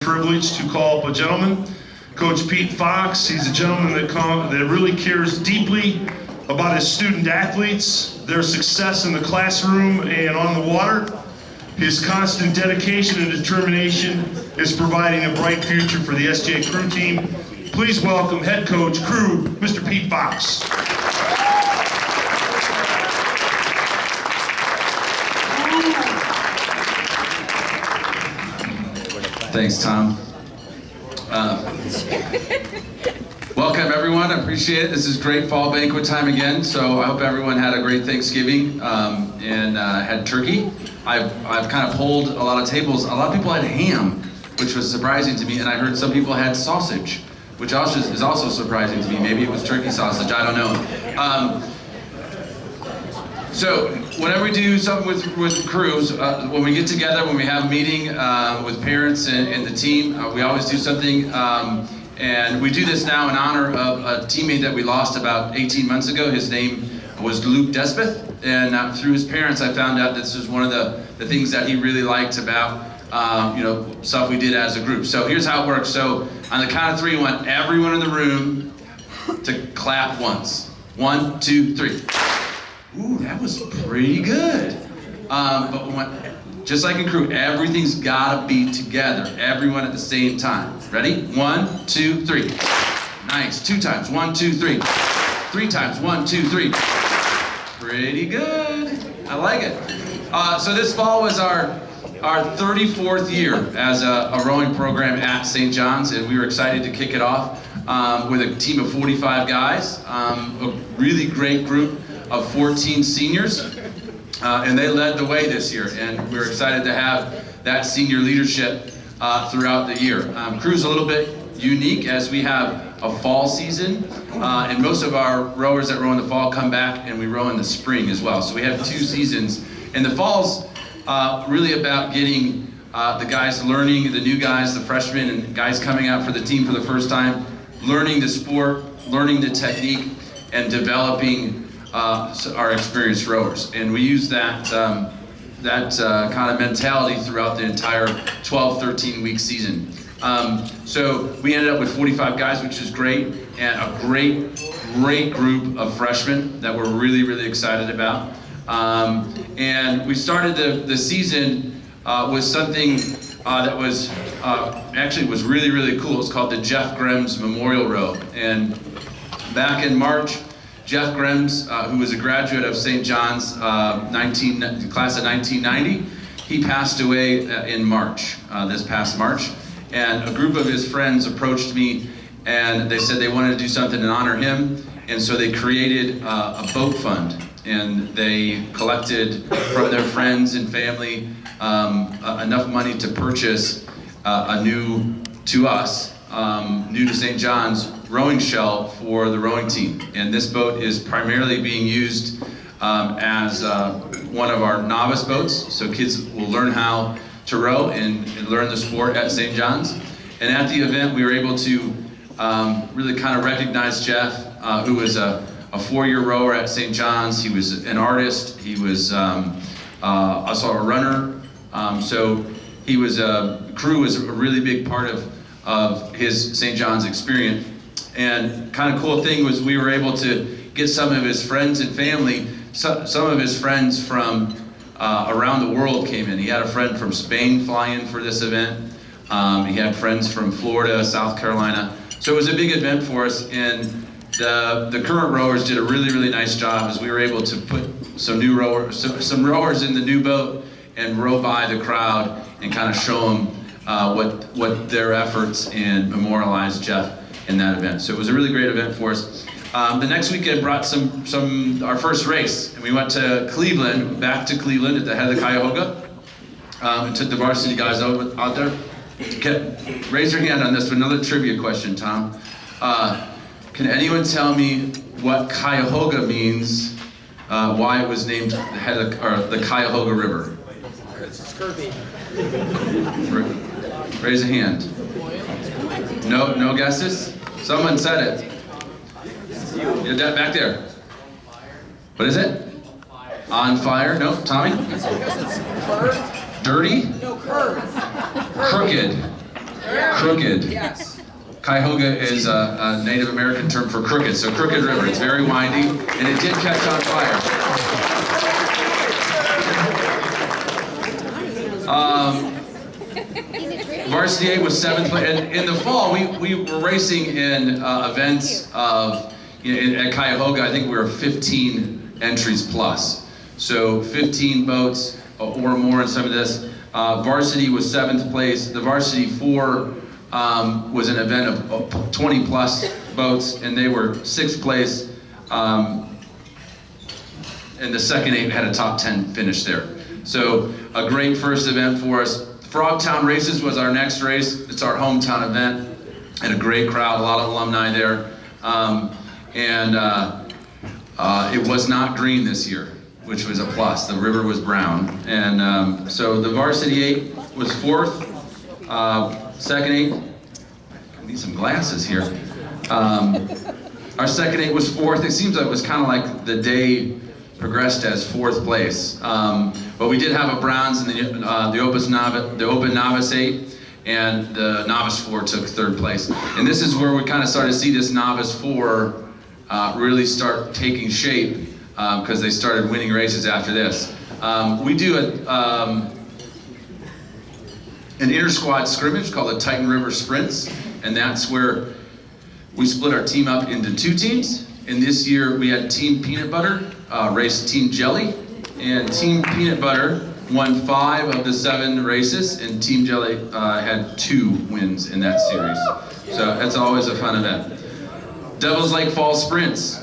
Privilege to call up a gentleman, Coach Pete Fox. He's a gentleman that really cares deeply about his student athletes, their success in the classroom and on the water. His constant dedication and determination is providing a bright future for the SJ Crew team. Please welcome head coach Crew, Mr. Pete Fox. Thanks, Tom. Welcome, everyone. I appreciate it. This is great fall banquet time again, so I hope everyone had a great Thanksgiving and had turkey. I've kind of pulled a lot of tables. A lot of people had ham, which was surprising to me, and I heard some people had sausage, which also is also surprising to me. Maybe it was turkey sausage. I don't know. So whenever we do something with crews, when we get together, when we have a meeting with parents and the team, we always do something, and we do this now in honor of a teammate that we lost about 18 months ago. His name was Luke Despeth, and through his parents I found out this was one of the things that he really liked about stuff we did as a group. So here's how it works. So on the count of three, I want everyone in the room to clap once. 1, 2, 3. Ooh, that was pretty good. But just like in crew, everything's gotta be together. Everyone at the same time. Ready? 1, 2, 3. Nice. 2 times. 1, 2, 3. 3 times. 1, 2, 3. Pretty good. I like it. So this fall was our 34th year as a rowing program at St. John's, and we were excited to kick it off with a team of 45 guys, a really great group of 14 seniors, and they led the way this year, and we're excited to have that senior leadership throughout the year. Crew's a little bit unique as we have a fall season, and most of our rowers that row in the fall come back and we row in the spring as well. So we have 2 seasons, and the fall's really about getting the guys learning, the new guys, the freshmen, and guys coming out for the team for the first time, learning the sport, learning the technique, and developing our experienced rowers. And we use that kind of mentality throughout the entire 12, 13-week season. So we ended up with 45 guys, which is great, and a great group of freshmen that we're really, really excited about. And we started the season with something that was actually was really, really cool. It's called the Jeff Grems Memorial Row. And back in March, Jeff Grems, who was a graduate of St. John's class of 1990, he passed away in March, this past March. And a group of his friends approached me and they said they wanted to do something to honor him. And so they created a boat fund, and they collected from their friends and family enough money to purchase a new to St. John's rowing shell for the rowing team. And this boat is primarily being used as one of our novice boats, so kids will learn how to row and learn the sport at St. John's. And at the event, we were able to really kind of recognize Jeff, who was a 4-year rower at St. John's. He was an artist. He was also a runner. So he was crew was a really big part of his St. John's experience. And kind of cool thing was we were able to get some of his friends and family. Some of his friends from around the world came in. He had a friend from Spain fly in for this event. He had friends from Florida, South Carolina. So it was a big event for us, and the current rowers did a really, really nice job as we were able to put some rowers in the new boat and row by the crowd and kind of show them what their efforts and memorialize Jeff in that event. So it was a really great event for us. The next weekend brought our first race, and we went to Cleveland, back to Cleveland at the head of the Cuyahoga, and took the varsity guys out there. Raise your hand on this one. Another trivia question, Tom. Can anyone tell me what Cuyahoga means? Why it was named the Cuyahoga River? It's scurvy. Raise a hand. No guesses? Someone said it. Yeah, back there. What is it? On fire? No, Tommy? Because it's curved? Dirty? No, curved. Crooked. There Crooked. Yes. Cuyahoga is a Native American term for crooked. So Crooked River, it's very windy, and it did catch on fire. Varsity 8 was 7th place. And in the fall, we were racing in events of, at Cuyahoga, I think we were 15 entries plus. So 15 boats or more in some of this. Varsity was 7th place. The Varsity 4 was an event of 20 plus boats, and they were 6th place. And the second 8 had a top 10 finish there. So a great first event for us. Frogtown Races was our next race. It's our hometown event. Had a great crowd, a lot of alumni there. It was not green this year, which was a plus. The river was brown. And so the Varsity 8 was 4th. Second 8, I need some glasses here. Our second 8 was 4th. It seems like it was kind of like the day progressed as 4th place. But we did have a bronze in the open novice 8, and the novice 4 took 3rd place. And this is where we kind of started to see this novice 4 really start taking shape, because they started winning races after this. We do an inter-squad scrimmage called the Titan River Sprints, and that's where we split our team up into 2 teams. And this year we had Team Peanut Butter race Team Jelly, and Team Peanut Butter won 5 of the 7 races, and Team Jelly had 2 wins in that series. So that's always a fun event. Devil's Lake Fall Sprints.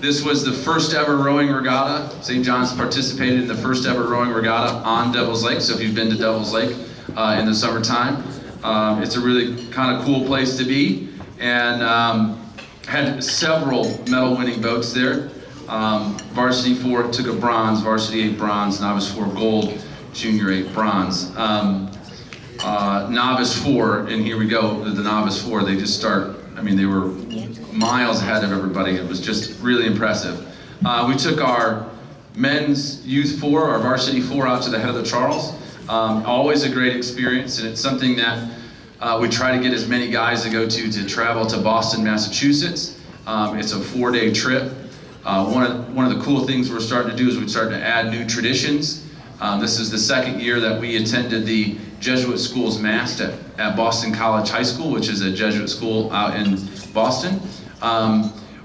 This was the first ever rowing regatta. St. John's participated in the first ever rowing regatta on Devil's Lake. So if you've been to Devil's Lake in the summertime, it's a really kind of cool place to be. And had several medal-winning boats there. Varsity 4 took a bronze, Varsity 8 bronze, Novice 4 gold, Junior 8 bronze. Novice 4, and here we go, the Novice 4, they just start, I mean, they were miles ahead of everybody. It was just really impressive. We took our men's youth 4, our Varsity 4, out to the head of the Charles. Always a great experience, and it's something that we try to get as many guys to go to travel to Boston, Massachusetts. It's a 4-day trip. One of the cool things we're starting to do is we're starting to add new traditions. This is the 2nd year that we attended the Jesuit School's Mast at Boston College High School, which is a Jesuit school out in Boston.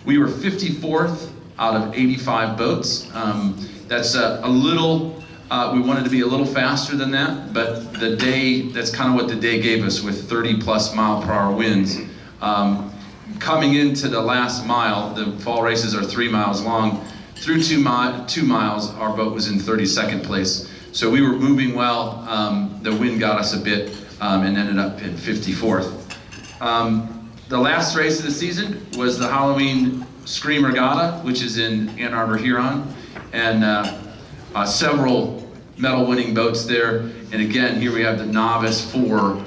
We were 54th out of 85 boats. That's a little, we wanted to be a little faster than that, but the day, that's kind of what the day gave us with 30+ mile-per-hour winds. Coming into the last mile, the fall races are 3 miles long. Through 2 miles, our boat was in 32nd place. So we were moving well. The wind got us a bit and ended up in 54th. The last race of the season was the Halloween Scream Regatta, which is in Ann Arbor, Huron, and several medal-winning boats there. And again, here we have the Novice 4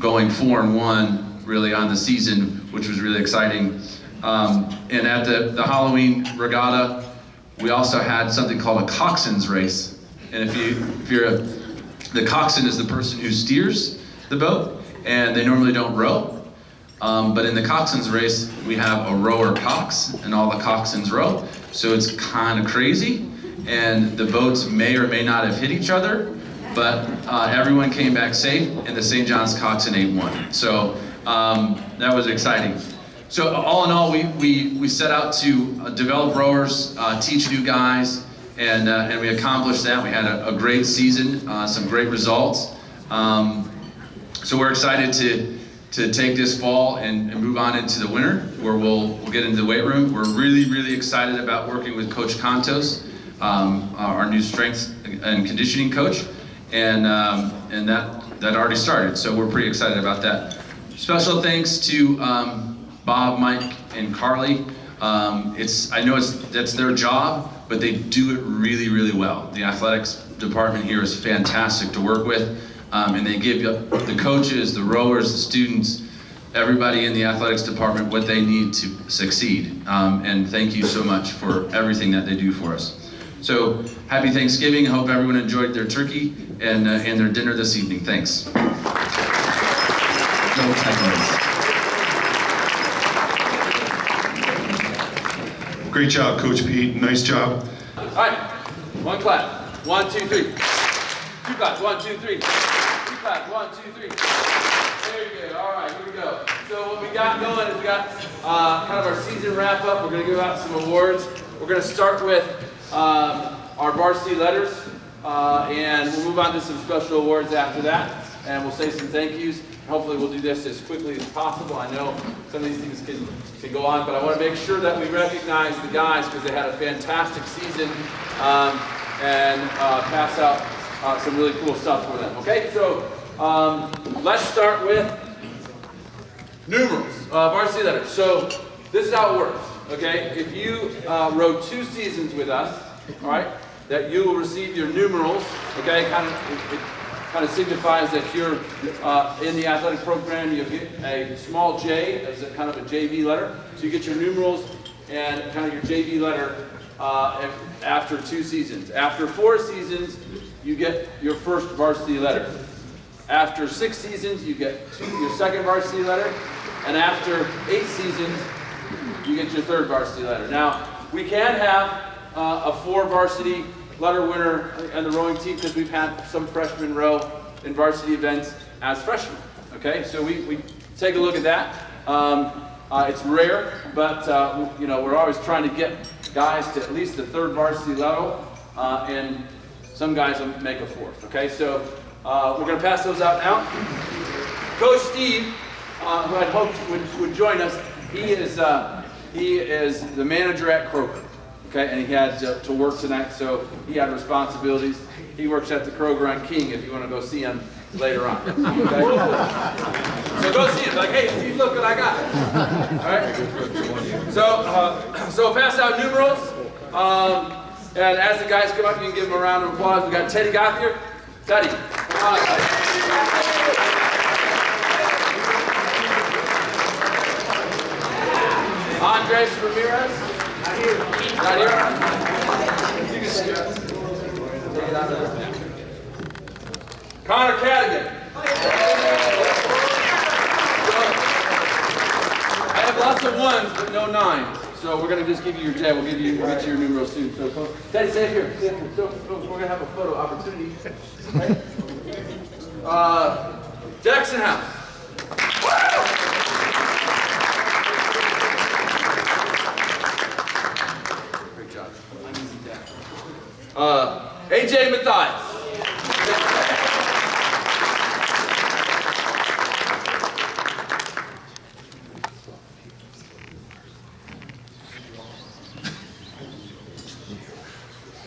going 4-1 really on the season, which was really exciting. And at the Halloween Regatta, we also had something called a coxswain's race. And the coxswain is the person who steers the boat, and they normally don't row. But in the coxswain's race, we have a rower cox, and all the coxswains row. So it's kind of crazy, and the boats may or may not have hit each other, but everyone came back safe, and the St. John's Coxswain 8-1. So that was exciting. So all in all, we set out to develop rowers, teach new guys, and we accomplished that. We had a great season, some great results. So we're excited to take this fall and move on into the winter, where we'll get into the weight room. We're really, really excited about working with Coach Contos, our new strength and conditioning coach, and that already started. So we're pretty excited about that. Special thanks to Bob, Mike, and Carly. I know that's their job, but they do it really, really well. The athletics department here is fantastic to work with, and they give the coaches, the rowers, the students, everybody in the athletics department what they need to succeed. And thank you so much for everything that they do for us. So happy Thanksgiving. I hope everyone enjoyed their turkey and their dinner this evening. Thanks. No typos. Great job, Coach Pete. Nice job. All right, one clap. 1, 2, 3. Two claps. 1, 2, 3. Two claps. 1, 2, 3. Very good. All right, here we go. So what we got going is we got kind of our season wrap up. We're going to give out some awards. We're going to start with our varsity letters, and we'll move on to some special awards after that, and we'll say some thank yous. Hopefully we'll do this as quickly as possible. I know some of these things can go on, but I want to make sure that we recognize the guys because they had a fantastic season, and pass out some really cool stuff for them. Okay, so let's start with numerals, varsity letters. So this is how it works. Okay, if you rode 2 seasons with us, all right, that you will receive your numerals. Okay, it kind of signifies that you're in the athletic program. You get a small J as a kind of a JV letter. So you get your numerals and kind of your JV letter after 2 seasons. After 4 seasons, you get your first varsity letter. After 6 seasons, you get your second varsity letter. And after 8 seasons, you get your third varsity letter. Now, we can have a 4 varsity letter winner on the rowing team because we've had some freshmen row in varsity events as freshmen. Okay, so we take a look at that. It's rare, but you know, we're always trying to get guys to at least the 3rd varsity level, and some guys will make a 4th. Okay, so we're going to pass those out now. Coach Steve, who I hoped would join us, he is the manager at Kroger. Okay, and he had to work tonight, so he had responsibilities. He works at the Kroger on King if you want to go see him later on. Okay? So go see him. Like, hey, Steve, look what I got. All right? So pass out numerals. And as the guys come up, you can give them a round of applause. We got Teddy Gothier. Teddy, come on up. Andres Ramirez. Not here. Not here? You can take it out of there. Connor Cadigan. I have lots of 1s, but no 9s. So we're going to just give you your J. We'll get you your numerals soon. So, Teddy, stay here. Stay here. So, we're going to have a photo opportunity. Right? Jackson House. AJ Mathias.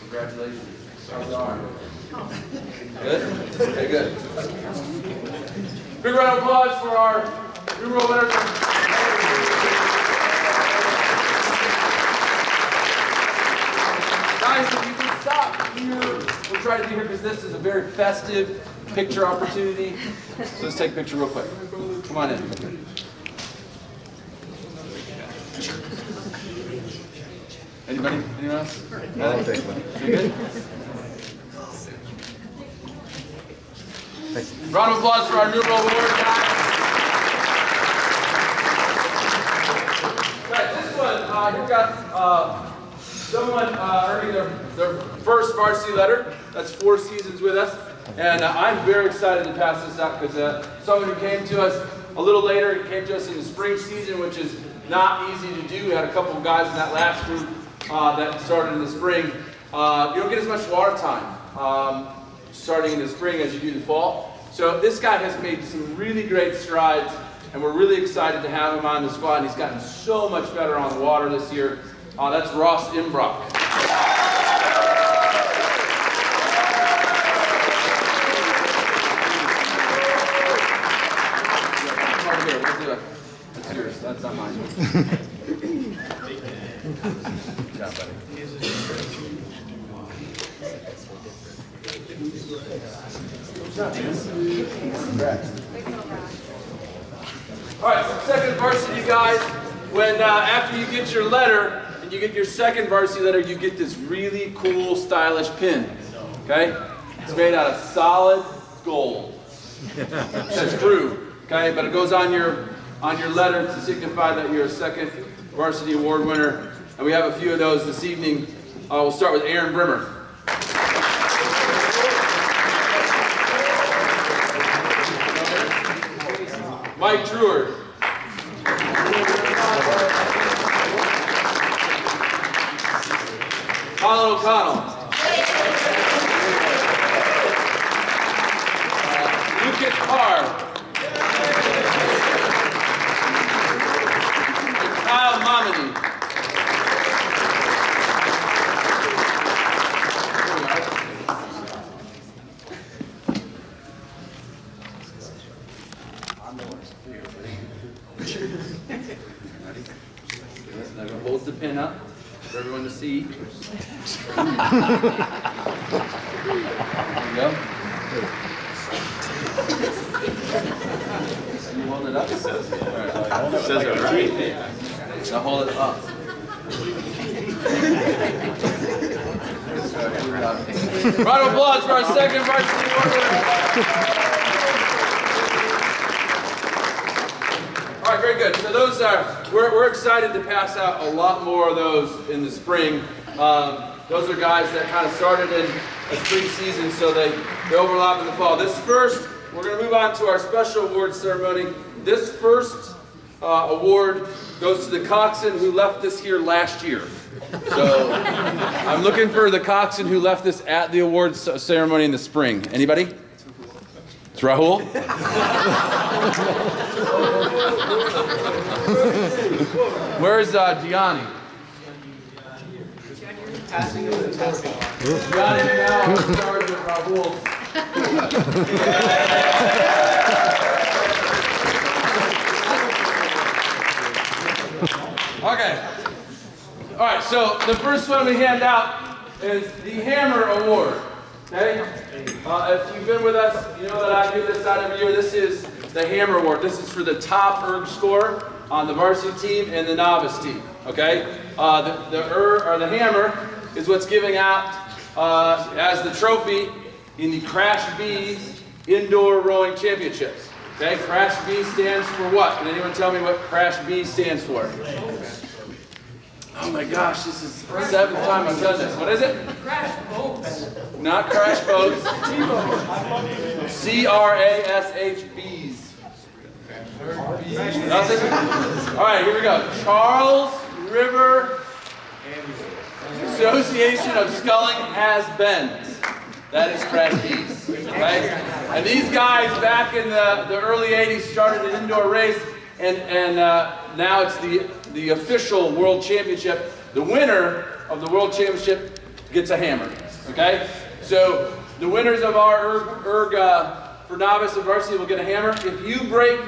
Congratulations. How's the arm? Good? Okay, good. Big round of applause for our numeral winners. Guys, if you can stop here, we'll try to do here because this is a very festive picture opportunity. So let's take a picture real quick. Come on in. Anybody? Anyone else? I'll take one. You good? Round of applause for our numeral award, guys. Right, this one, you've got someone earning their first varsity letter. That's 4 seasons with us. And I'm very excited to pass this out because someone who came to us a little later, he came to us in the spring season, which is not easy to do. We had a couple of guys in that last group that started in the spring. You don't get as much water time starting in the spring as you do in the fall. So this guy has made some really great strides, and we're really excited to have him on the squad. He's gotten so much better on the water this year. That's Ross Imbrock. Here, we'll do it. That's yours. That's not mine. Good job, buddy. All right, so second varsity, guys. When after you get your letter and you get your second varsity letter, you get this really cool, stylish pin. Okay, it's made out of solid gold. It says "Crew." Okay, but it goes on your letter to signify that you're a second varsity award winner. And we have a few of those this evening. We'll start with Aaron Brimmer. Mike Truard. Colin O'Connell. Lucas Carr. And Kyle Momini. Now hold the pin up for everyone to see. There you go. You hold it up? It says it. All right. It says it right. Now hold it up. Round of applause for our second varsity award winner. All right, very good. So those are, we're excited to pass out a lot more of those in the spring. Those are guys that kind of started in a spring season, so they overlap in the fall. This first, we're going to move on to our special awards ceremony. This first award goes to the coxswain who left this here last year. So I'm looking for the coxswain who left this at the awards ceremony in the spring. Anybody? It's Rahul? Where's Gianni? Gianni now in charge of Rahul. Okay. All right, so the first one we hand out is the Hammer Award. Okay? If you've been with us, you know that I do this out every year. This is the Hammer Award. This is for the top erg scorer on the varsity team and the novice team. Okay? The hammer is what's giving out as the trophy in the Crash Bees Indoor Rowing Championships. Okay? Crash B stands for what? Can anyone tell me what Crash B stands for? Oh my gosh, this is the 7th time I've done this. What is it? Crash boats. Not crash boats. C-R-A-S-H Bees. Nothing? All right, here we go. Charles River Association of Sculling Has-Beens. That is Crash Bees. Okay? And these guys back in the early 80s started an indoor race, and now it's the official World Championship. The winner of the World Championship gets a hammer. Okay? So the winners of our erg for novice and varsity will get a hammer. If you break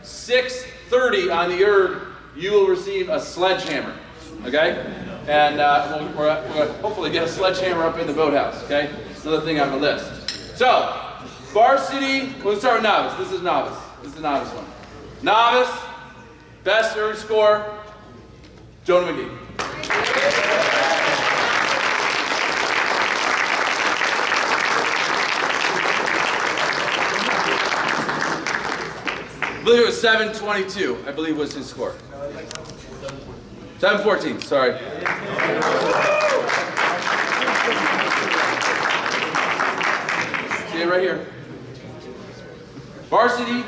630 on the erg, you will receive a sledgehammer. Okay? And we'll hopefully get a sledgehammer up in the boathouse. Okay? Another thing on the list. So, varsity, we'll start with novice. This is novice. This is the novice one. Novice, best erg score, Jonah McGee. I believe it was 722, I believe was his score. 714, sorry. See it right here. Varsity,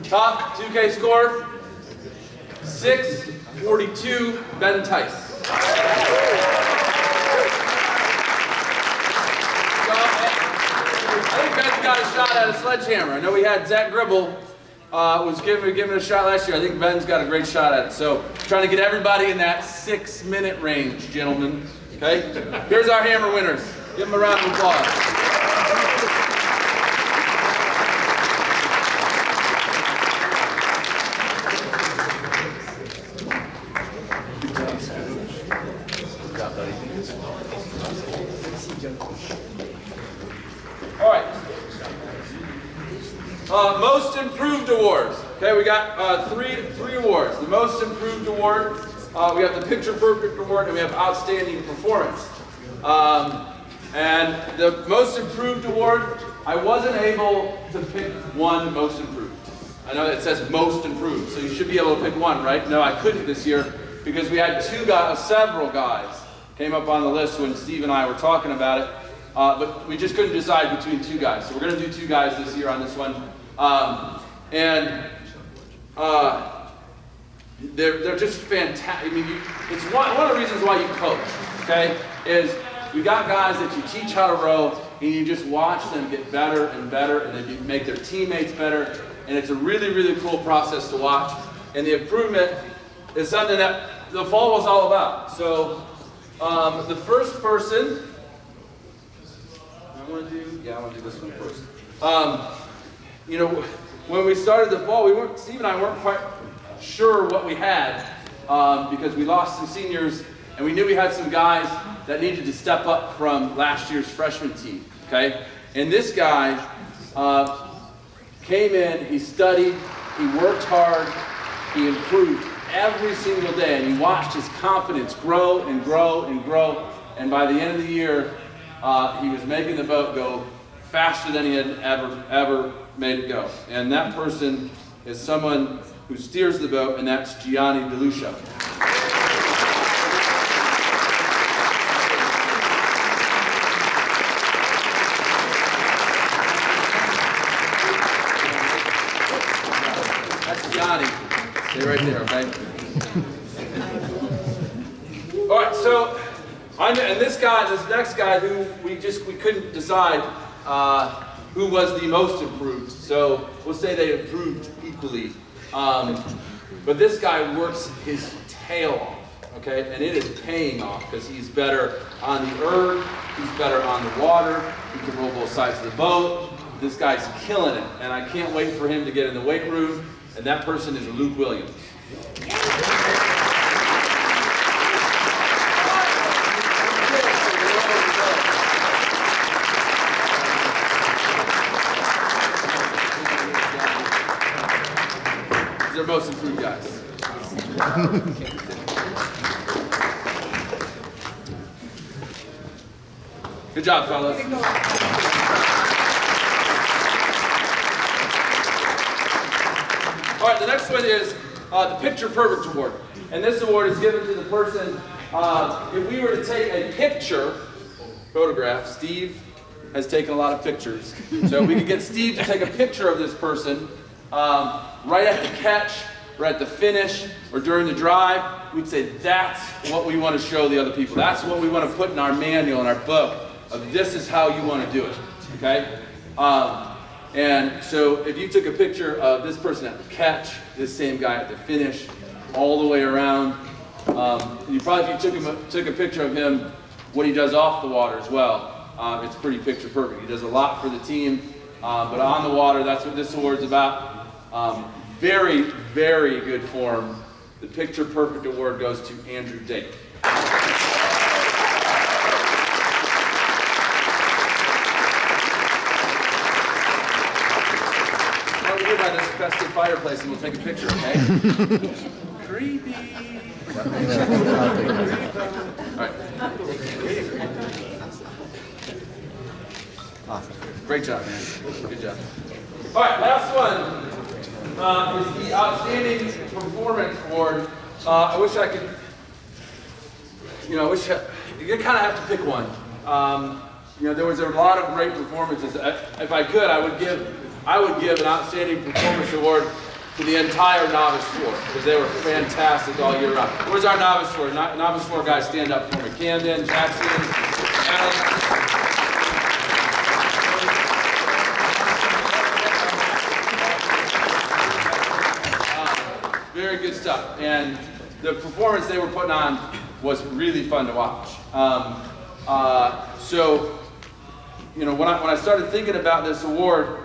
top 2K score, 642, Ben Tice. I think Ben's got a shot at a sledgehammer. I know we had Zach Gribble was giving it a shot last year. I think Ben's got a great shot at it. So trying to get everybody in that 6-minute range, gentlemen. Okay? Here's our hammer winners. Give them a round of applause. All right. Most Improved Award. Okay, we got three awards. The Most Improved Award, we have the Picture Perfect Award, and we have Outstanding Performance. And the Most Improved Award, I wasn't able to pick one Most Improved. I know it says most improved, so you should be able to pick one, right? No, I couldn't this year because we had several guys came up on the list when Steve and I were talking about it, but we just couldn't decide between 2 guys. So we're going to do 2 guys this year on this one, they're just fantastic. I mean, it's one of the reasons why you coach. Okay, is we got guys that you teach how to row, and you just watch them get better and better, and they make their teammates better, and it's a really, really cool process to watch. And the improvement is something that the fall was all about. So the first person, I want to do this one first. You know, when we started the fall, Steve and I weren't quite sure what we had because we lost some seniors, and we knew we had some guys that needed to step up from last year's freshman team, okay? And this guy came in, he studied, he worked hard, he improved every single day, and he watched his confidence grow and grow and grow, and by the end of the year, he was making the boat go faster than he had ever made it go. And that person is someone who steers the boat, and that's Gianni DeLucia. Stay right there, okay? All right, so, and this next guy who we couldn't decide who was the most improved. So we'll say they improved equally. But this guy works his tail off, okay? And it is paying off because he's better on the erg, he's better on the water, he can roll both sides of the boat. This guy's killing it, and I can't wait for him to get in the weight room. And that person is Luke Williams. These are most improved guys. Good job, fellas. All right, the next one is the Picture Perfect Award. And this award is given to the person, if we were to take a photograph, Steve has taken a lot of pictures. So if we could get Steve to take a picture of this person right at the catch, or at the finish, or during the drive, we'd say that's what we want to show the other people. That's what we want to put in our manual, in our book, of this is how you want to do it, okay? And so if you took a picture of this person at the catch, this same guy at the finish, all the way around, if you took a picture of him, what he does off the water as well, it's pretty picture perfect. He does a lot for the team, but on the water, that's what this award's about. Very, very good form. The Picture Perfect Award goes to Andrew Dake. By this festive fireplace, and we'll take a picture, okay? Creepy. All right. Awesome. Great job, man. Good job. All right, last one is the Outstanding Performance Award. I wish I could, you kind of have to pick one. There was a lot of great performances. If I could, I would give an Outstanding Performance Award to the entire novice floor because they were fantastic all year round. Where's our novice floor? Novice floor guys, stand up for me. Camden, Jackson, Allen. Very good stuff. And the performance they were putting on was really fun to watch. So, when I started thinking about this award,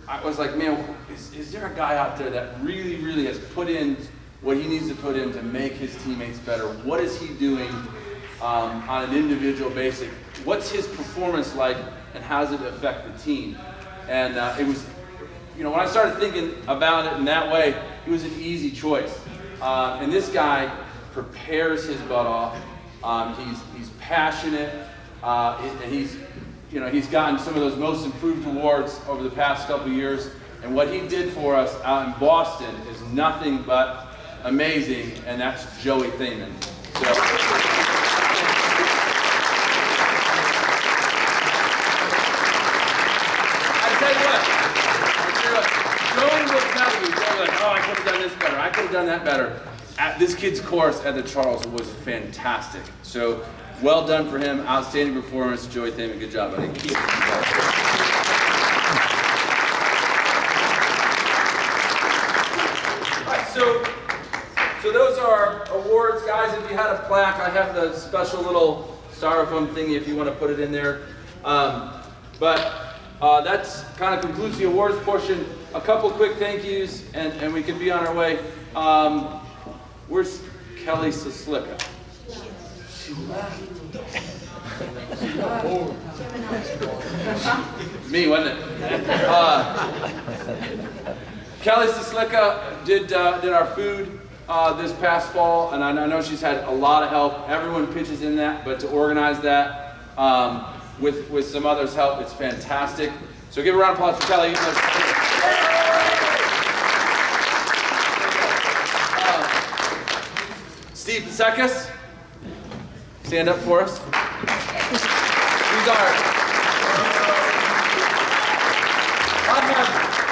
I was like, man, is there a guy out there that really, really has put in what he needs to put in to make his teammates better? What is he doing on an individual basis? What's his performance like, and how does it affect the team? And it was, when I started thinking about it in that way, it was an easy choice. And this guy prepares his butt off. He's passionate, and he's gotten some of those most improved awards over the past couple of years. And what he did for us out in Boston is nothing but amazing, and that's Joey Thaman. So, I tell you what, Joey will tell you, Joey like, oh, I could have done this better, I could have done that better. This kid's course at the Charles was fantastic. So, well done for him, outstanding performance, Joey Thaman, good job, buddy. Keep it going. So those are our awards, guys. If you had a plaque, I have the special little styrofoam thingy if you want to put it in there. That's kind of concludes the awards portion. A couple quick thank yous, and we can be on our way. Where's Kelly Sislicka? She left. Me, wasn't it? Kelly Sislicka did our food this past fall, and I know she's had a lot of help. Everyone pitches in that, but to organize that with some others' help, it's fantastic. So give a round of applause for Kelly. Steve Sekis, stand up for us. He's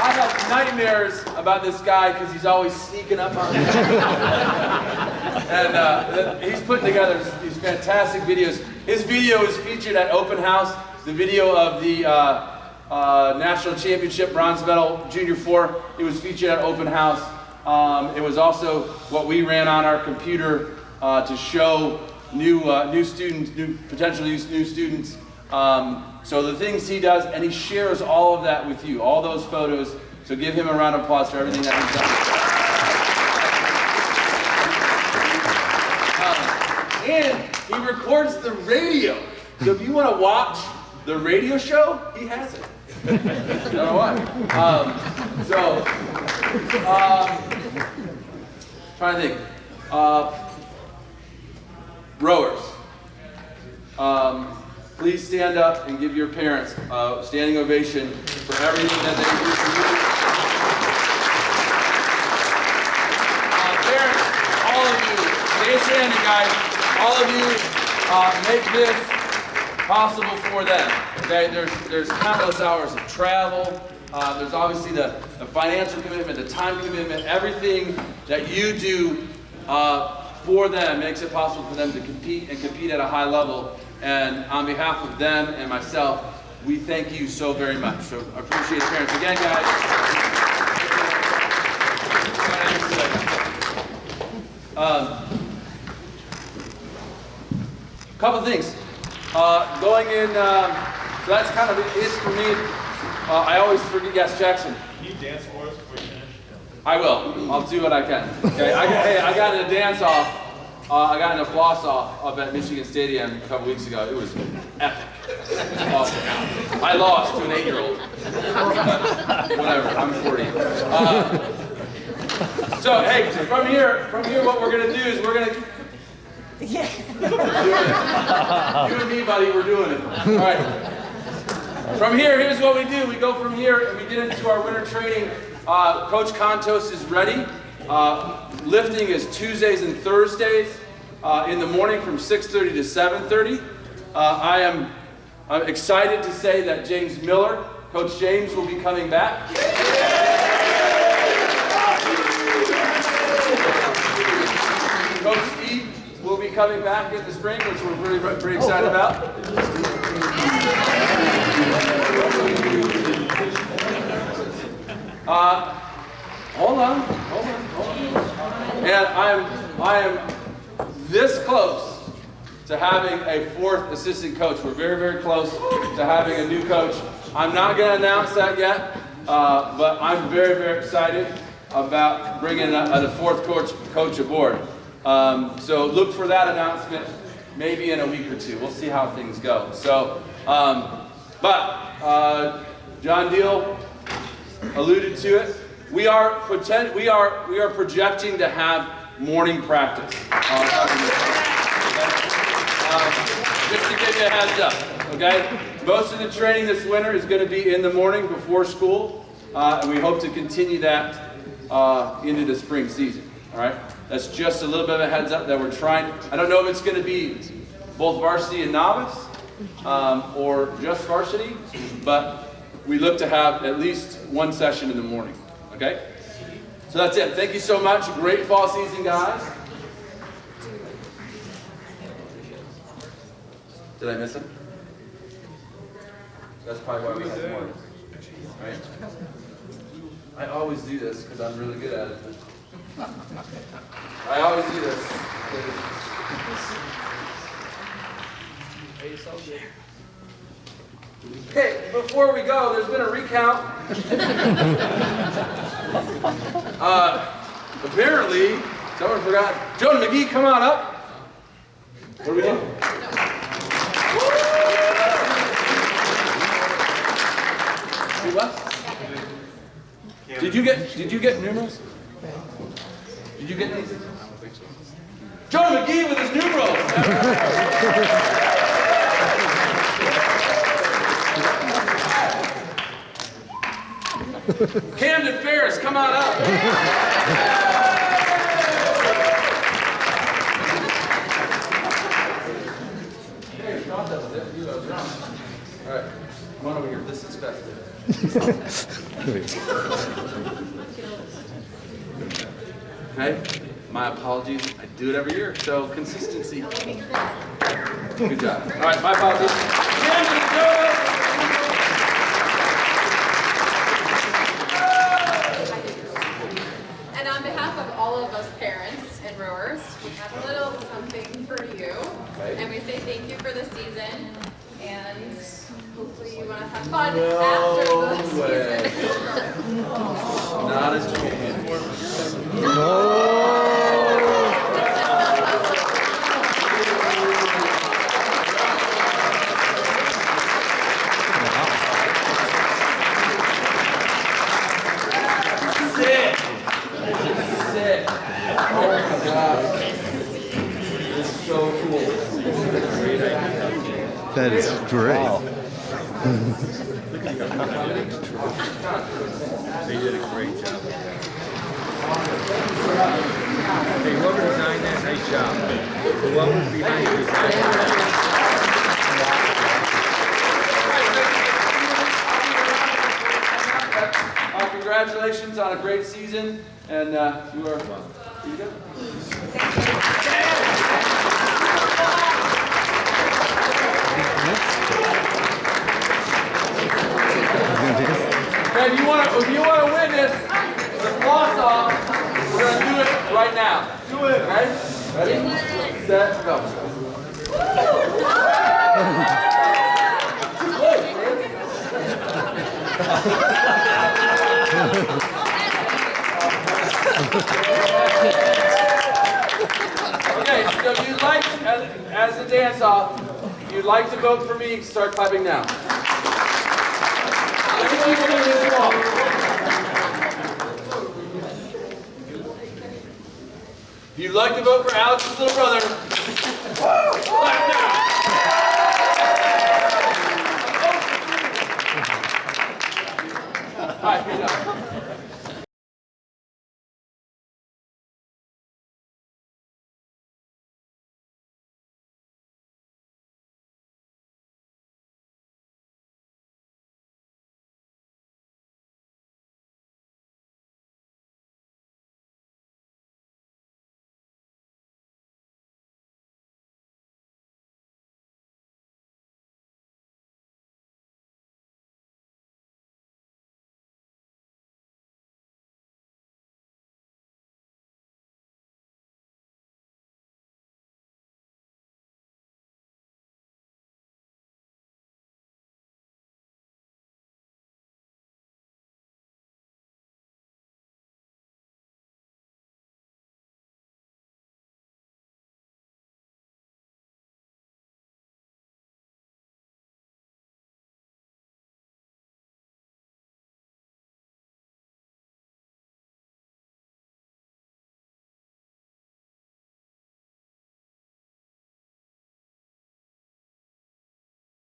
I have nightmares about this guy because he's always sneaking up on me. And he's putting together these fantastic videos. His video is featured at Open House, the video of the National Championship Bronze Medal Junior 4. It was featured at Open House. It was also what we ran on our computer to show new students, potential new students. So the things he does, and he shares all of that with you, all those photos. So give him a round of applause for everything that he's done. And he records the radio. So if you want to watch the radio show, he has it. I don't know why. Trying to think. Rowers. Please stand up and give your parents a standing ovation for everything that they do for you. Parents, all of you, stay standing, guys. All of you make this possible for them. Okay, there's countless hours of travel. There's obviously the financial commitment, the time commitment, everything that you do for them makes it possible for them to compete at a high level. And on behalf of them and myself, we thank you so very much. So I appreciate parents again, guys. Couple things. Going in, so that's kind of it for me. I always forget, yes, Jackson. Can you dance for us before you finish? I will. I'll do what I can. Okay. I got in a dance off. I got in a floss off up at Michigan Stadium a couple weeks ago. It was epic. It was awesome. I lost to an 8-year-old. Whatever. I'm 40. So hey, from here, what we're gonna do is we're gonna. Yeah. You and me, buddy, we're doing it. All right. From here, here's what we do. We go from here and we get into our winter training. Coach Contos is ready. Lifting is Tuesdays and Thursdays in the morning from 6:30 to 7:30. I'm excited to say that James Miller, Coach James, will be coming back. Coach Steve will be coming back in the spring, which we're pretty excited about. Hold on. And I am this close to having a 4th assistant coach. We're very, very close to having a new coach. I'm not going to announce that yet, but I'm very, very excited about bringing the 4th coach aboard. So look for that announcement maybe in a week or two. We'll see how things go. So, John Deal alluded to it. We are projecting to have morning practice. Just to give you a heads up, okay? Most of the training this winter is going to be in the morning before school. and we hope to continue that into the spring season. All right, that's just a little bit of a heads up that we're trying. I don't know if it's going to be both varsity and novice or just varsity, but we look to have at least one session in the morning. Okay, so that's it. Thank you so much. Great fall season, guys. Did I miss him? That's probably why we had more. Right? I always do this because I'm really good at it. I always do this. Okay, before we go, there's been a recount. Apparently, someone forgot. Jonah McGee, come on up. What are we doing? Do what? Did you get numerals? Did you get these? John McGee with his numerals. Camden Ferris, come on up. Hey, thought that was it. You know, wrong. All right, come on over here. This is festive. Okay, my apologies. I do it every year, so consistency. Good job. All right, my apologies. And on behalf of all of us parents and rowers, we have a little something for you. And we say thank you for the season, and hopefully you want to have fun after the season. Not as champion. Sick. Oh my God. It's so cool. That is great. They did a great job. Hey, whoever designed that, nice job. Whoever's behind the design. Congratulations on a great season, and you are you good? Okay, if you want to win this, the floss off, we're gonna do it right now. Do it. Okay? Ready? Set, go. Okay, so if you'd like, as a dance off, if you'd like to vote for me, start clapping now. Let me see what it is wrong. If you'd like to vote for Alex's little brother, clap now. All right, good job.